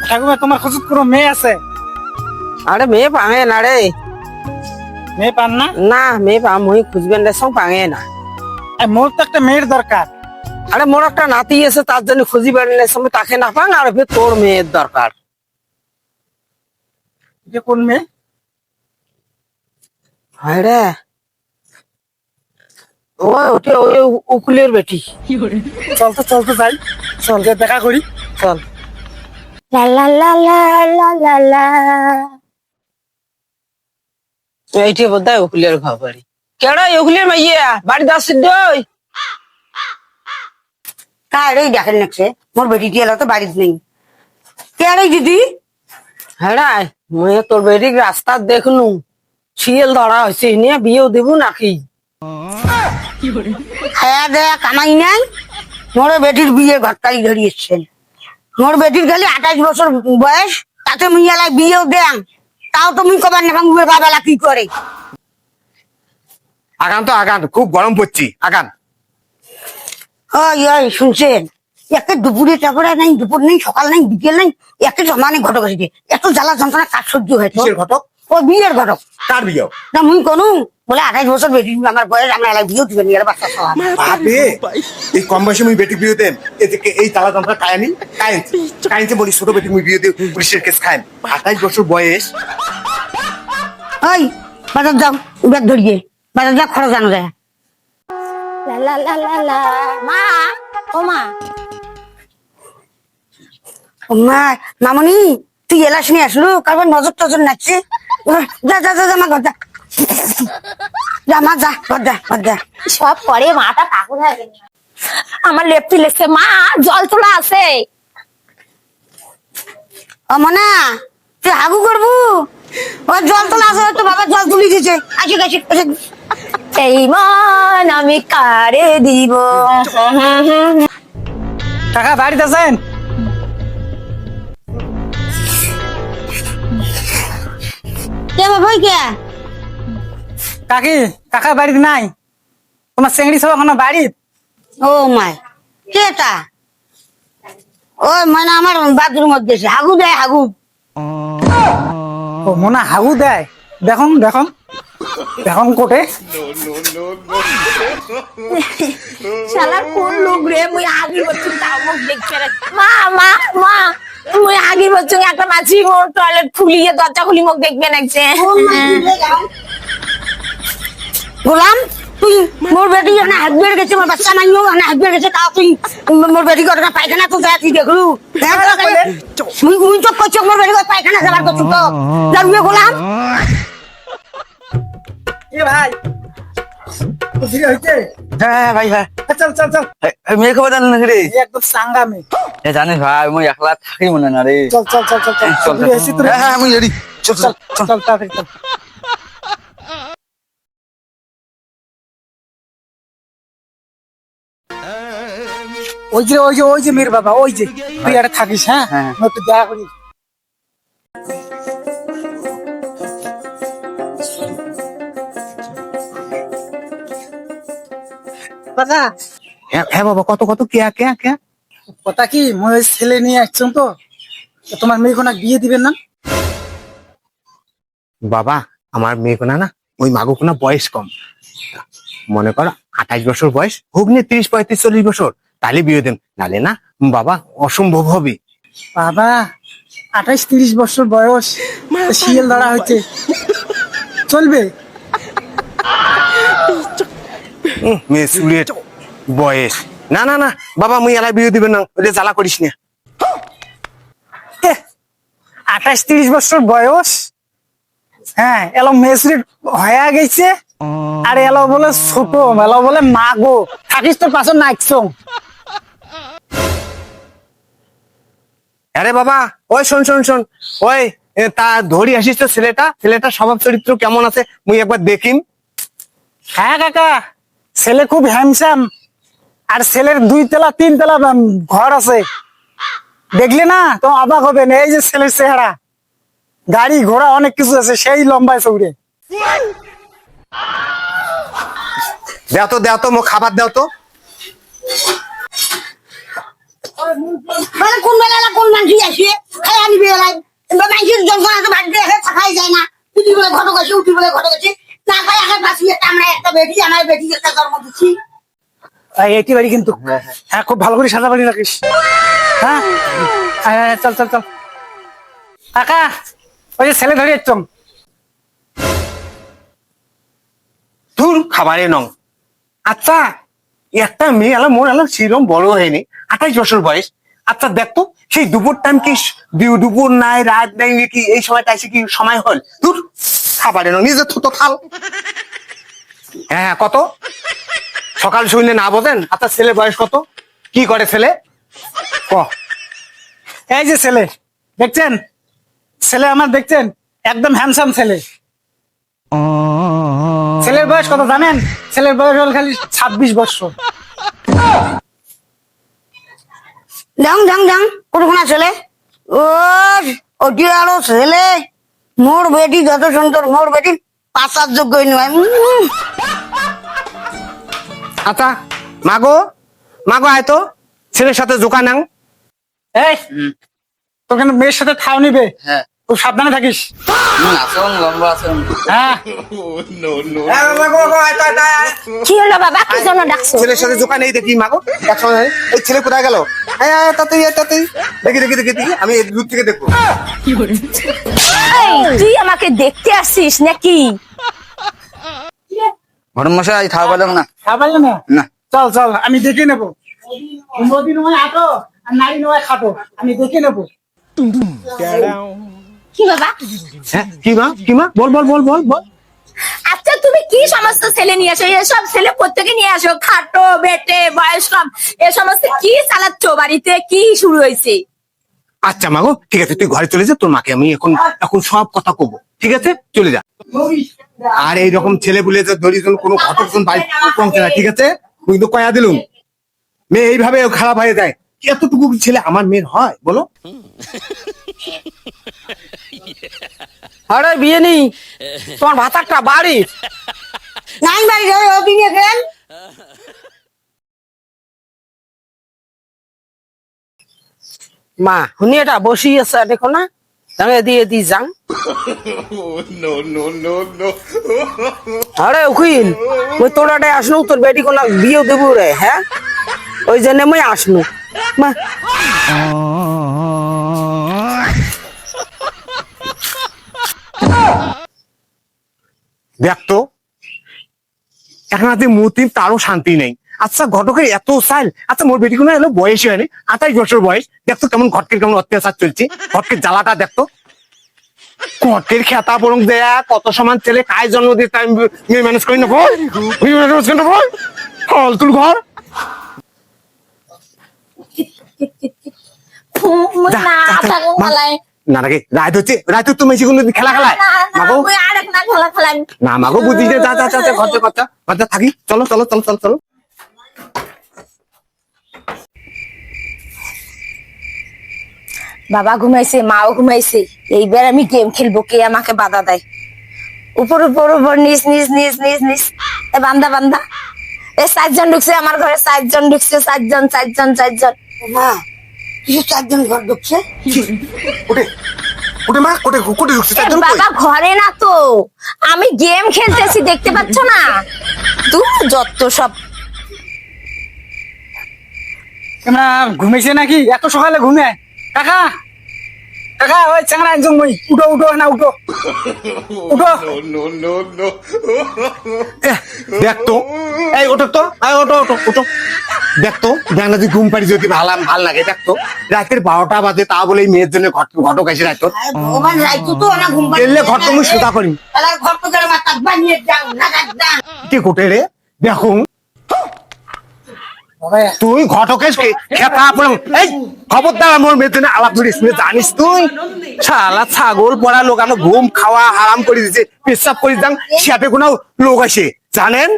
ঠাকুমা তোমার খোঁজত কোনো মেয়ে আছে? আরে মেয়ে পাঙে না রে। মেয়ে পান না? না মেয়ে পাম মুই খুঁজবেন রে সব পাঙে না। মোর তো একটা মেয়ের দরকার। আরে মোর একটা নাতি আছে তার জন্য খুঁজি বেড়ালে সময় তাকে না পাং আর ফের তোর মেয়ের দরকার। যে কোন মেয়ে? হয় রে ওটা ওই উকুলের বেটি। চল তো যাই, চল যে দেখা করি, চল। লা লা লা লা লা লা লা। এইটি বোধহয় উকুলের ঘর বাড়ি। কেডা উকুলের মাইয়া বাড়ি দাস দই কারে দেখেন নাকছে মোর বেটি এলা তো বাড়িতে নেই। কেরে দিদি? হ্যাঁ মুই তোর বেটি রাস্তা দেখনু শিয়াল ধরা হয়েছে নিয়ে বিয়েও দেব নাকি? খায়া দেয়া কামাই নাই, মোর বেটির বিয়ে ঘরটাই ধরিয়েছেন। মোর বেটির খালি 28 বছর বয়স, তাতে মুই এলাই বিয়েও দেন, তাও তুমি কবার না ভাঙবে বাবালা কি করে? আগান তো আগান, খুব গরম পড়ছি, আগান। ওই ওই শুনছেন, একে দুপুরে টাপুরে নাই, দুপুর নেই, সকাল নাই, বিকেল নাই, একে সমানে ঘটক এসেছে। এত জ্বালা যন্ত্রণা কাজ সহ্য হয়েছে। কিসের ঘটক? ও বিয়ের ঘটক। কার বিয়ে? না মুই কোনো বলে 28 বছর বেটি আমার বয়স, আমরা এলাই বিয়েও দিবেন এর বাচ্চা সহ। বাপে, এই কম বয়সে মুই বেটি বিয়ে দেন, এদিকে এই তালা যন্ত্রণা কায়ানি কাইনতে বলি ছোট বেটি মুই বিয়ে দেব, পুলিশের কেস খায়েন। 28 বছর বয়স। ওই বাজার যাও, ব্যাগ ধরিয়ে বাজার যা, খরচ জানো যায়। লা লা লা লা লা। মা, ও মা, মা মামনি তুই এলাস নিয়ে আসলো, কারণ নজর টজর নাচছে। যা যা যা যা মা ঘর যা, যা মা যা ঘর যা ঘর যা। সব করে মাটা পাগল হয়ে গেল। আমার লেপটি লেগছে মা, জল তোলা আছে। ও মনা তুই হাগু করবু? ও জল তোলা আছে তো, বাবা জল তুলি দিয়েছে। আসে আসে আসে। এই মন আমি কারে দিব? কাকা বাড়িতে আছেন? কে বাবা কে? কাকি, কাকা বাড়িতে নাই? তোমার চেংড়ি সব এখনো বাড়ি? ও মাই কে তা? ওই মানে আমার বাথরুমত গেছে, হাগু দেয় হাগু। ও মনে হাগু দেয়। দেখুন দেখুন দেখুন কোটে। শালার কোন লোক রে? মুই আগি বছর তাও মুখ দেখছে রে। মা মা মা, মুই আগি বছর একটা মাছি মোর টয়লেট খুলিয়ে দরজা খুলি মুখ দেখবে নাকছে। গোলাম তুই মোর বেটি না হাত বের গেছে, মোর বাচ্চা নাই না হাত বের গেছে, তাও তুই মোর বেটি কথা পায়খানা তো যা তুই দেখলু। মুই মুই তো কইছ মোর বেটি পায়খানা যাবার করছু তো যাবে গোলাম। এ ভাই, তো ফিরে হইছে? হ্যাঁ ভাই হ্যাঁ চল চল চল, মেয়ে খবর জানেন নাকি রে? এই একদম সাঙ্গা মে। জানিস ভাই মুই একলা থাকি মনে না রে। চল চল চল চল চল, চল ফিরে হইছি তো রে। হ্যাঁ হ্যাঁ মুই রেডি। চল চল চল চল তাড়াতাড়ি চল। ওই যে মেয়ের বাবা, ওই যে তুই আর থাকিস। হ্যাঁ হ্যাঁ। আমি একটু দেখা করি। দাদা হ্যাঁ হ্যাঁ বাবা, কত কত কে কে কে? কথা কি, মই ওই ছেলে নিয়ে আসছেন তো, তো তোমার মেয়ে কোনা বিয়ে দিবেন না? বাবা আমার মেয়ে কোনা না, ওই মাগো কোনা বয়স কম, মনে করো 28 বছর বয়স হোক নি 30 35 40 বছর, তাহলে বিয়ে দেন, নালে না বাবা অসম্ভব হবে। বাবা 28-30 বছর বয়স, শিয়াল ধরা হয়েছে, চলবে? মেয়ে চুলের বয়স, না না না বাবা মুই এলাই বিয়ে দিবেন না, ওটা জ্বালা করিস না। 28-30 বছর বয়স, হ্যাঁ এলো মেসরি হয়ে গেছে, আর এলো বলে ছোট, এলো বলে মা গো, থাকিস তোর পাশে নাচছো। আরে বাবা ওই শোন শোন শোন, ওই তা ধরি আসিস তো ছেলেটা স্বভাব চরিত্র কেমন আছে মুই একবার দেখিম। হ্যাঁ কাকা, ছেলে খুব হ্যান্ডসাম, আর ছেলের 2 তলা 3 তলা ঘর আছে, দেখলে না তো অবাক হবে না। এই যে ছেলের চেহারা, গাড়ি ঘোড়া অনেক কিছু আছে, সেই লম্বায় চৌড়ে। দেও তো মো খাবার দেও তো। মানে কোন বেলা কোন মানুষ আসে খাই আনবি এলাই মানুষের যখন এত বাড়িতে এসে থাকাই যায় না তুই বলে ঘটক আছে উঠি বলে ঘটক আছে না খাই আগে বাঁচি আমরা একটা বেটি আমার বেটি একটা জন্ম দিচ্ছি এটি বাড়ি কিন্তু হ্যাঁ খুব ভালো করে সাজা বাড়ি রাখিস। হ্যাঁ চল চল চল কাকা ওই যে ছেলে ধরে যাচ্ছ ধুর খাবারে নং। আচ্ছা একটা মেয়ে আলো মোর আলো সেরকম বড় হয়নি, 28 বছর বয়স। আচ্ছা দেখতো সেই দুপুর টাইম কি দুপুর নাই রাত নাই কি এই সময়টা এসে কি সময় হল? ধুর খাবারে নং, নিজে থুতো খাল। হ্যাঁ কত সকাল শুনলে না বোঝেন? আপনার ছেলে বয়স কত? কি করে ছেলে? ক এই যে ছেলে দেখছেন, ছেলে আমার দেখছেন একদম হ্যান্ডসাম ছেলে। ছেলের বয়স কত জানেন? ছেলের বয়স হল খালি 26 বছর। যাং যাং যাং কোনখানে ছেলে ও ওটি আরো ছেলে মোর বেটি যত সুন্দর মোর বেটি পাঁচার যোগ্যই নয় আচ্ছা মাগো মাগো আয় তো ছেলের সাথে জোকা নাও। এই তোকে না মেয়ের সাথে খাও নিবে, হ্যাঁ খুব সাবধানে থাকিস। আসুন লম্বা আসুন। হ্যাঁ কি হলো বাবা, কি জন্য ডাকছো? ছেলের সাথে জোকা নেই দেখি মাগো, একসঙ্গে এই ছেলে কোথায় গেল? তাতে দেখি দেখি দেখি দেখি, আমি এই দূর থেকে দেখবো। এই, তুই আমাকে দেখতে আসছিস নাকি? ঘটন মশাই খাওয়া পেলাম না। খাবাইলে না? না চল চল আমি দেখে নেবো। নদী নয় আটো আর নারী নয় খাটো, আমি দেখে নেবো। কি বাবা? হ্যাঁ কি মা বল বল বল বল বল। আচ্ছা তুমি কি সমস্ত ছেলে নিয়ে আসো? এসব ছেলে প্রত্যেকে নিয়ে আসো, খাটো বেটে বয়স কম, এ সমস্ত কি চালাচ্ছ বাড়িতে? কি শুরু হয়েছে? আচ্ছা মাগো ঠিক আছে, তুই ঘরে চলে যা, তোর মাকে আমি এখন এখন সব কথা কব, ঠিক আছে চলে যা। আর এইরকম ছেলে বলে যে ধরিজন কোনো ঘটকজন বাড়ি পৌঁছে না, ঠিক আছে? তুই তো কয়া দিলুম মেয়ে এইভাবে খারাপ হয়ে যায়। এতটুকু ছেলে আমার মেয়ের হয় বলো? আরে বিয়ে নেই তোমার ভাতারটা বাড়ি নাই বাড়ি যাবে ওটি নিয়ে গেল মা শুনি এটা বসি আছে দেখো না, তাহলে দিয়ে দি যাং। আরে উকিল ওই তোরাটাই আসনু, তোর বেটি কোনা বিয়ে দেবো রে। হ্যাঁ ওই জন্য মই আসনু মা। দেখতো এখন রাতে মূর্তি তারও শান্তি নেই। আচ্ছা ঘটকের এত সাইল, আচ্ছা মোর বেটি কোনো এলো বয়সই হয়নি, 28 বছর বয়স। দেখতো কেমন ঘটকের কেমন অত্যাচার চলছে, ঘটকের জ্বালাটা দেখতো। ঘটের খেতা বরং দেয়া কত সমান ছেলে কায় জন্ম দিয়ে টাইম ম্যানেজ করি নেবো, তুল ঘর যা, না যা, যা, থাকুন মা। খেলায়। না নাকি রাত হচ্ছে, রাত তুমি কোনো খেলা খেলায় মাগো? আরেক না খেলা খেলায়। না মাগো বুঝিস না, যা যা যা যা, ঘর যা ঘর থাকি, চলো চলো চলো চলো চলো। বাবা ঘুমাইছে, মাও ঘুমাইছে, এইবার আমি গেম খেলবো, কে আমাকে বাধা দেয়? উপর উপর উপর নিচ নিচ নিচ নিচ নিচ, এ বান্দা বান্দা, এ 4 জন ঢুকছে আমার ঘরে, 4 জন ঢুকছে, 4 জন 4 জন 4 জন। মা কিছু চারজন ঘর ঢুকছে কোটে কোটে মা কোটে কোটে ঢুকছে এ চারজন কই? বাবা ঘরে না তো, আমি গেম খেলতেছি, দেখতে পাচ্ছ না? তুই যত সব। তোমরা ঘুমাইছে নাকি এত সকালে ঘুমে? কাকা কাকা ওই চ্যাংড়া একজন মই উঠো উঠো না উঠো উঠো। দেখতো এই ওঠো তো, ওঠো ওঠো ওঠো। দেখতো জানা তুই ঘুম পাড়ি যদি ভাল লাগে। দেখতো রাতের 12টা বাজে, তা বলে এই মেয়ের জন্য ঘটক এসে রাখতো। ভগবান রাইতো তো না ঘুম এলে ঘর তুমি সুতা করি তাহলে ঘর তো গেলে মাথা বানিয়ে যাও না দাও কে কোটে রে দেখো তুই ঘটকের খেতা পড়াম। এই খবরদার মোর মেয়ের জন্য আলাপ করিস না, জানিস তুই শালা ছাগল পড়া লোক আমরা ঘুম খাওয়া হারাম করে দিচ্ছে, পেশাব করে যান সেটা কোনো লোক আসে জানেন?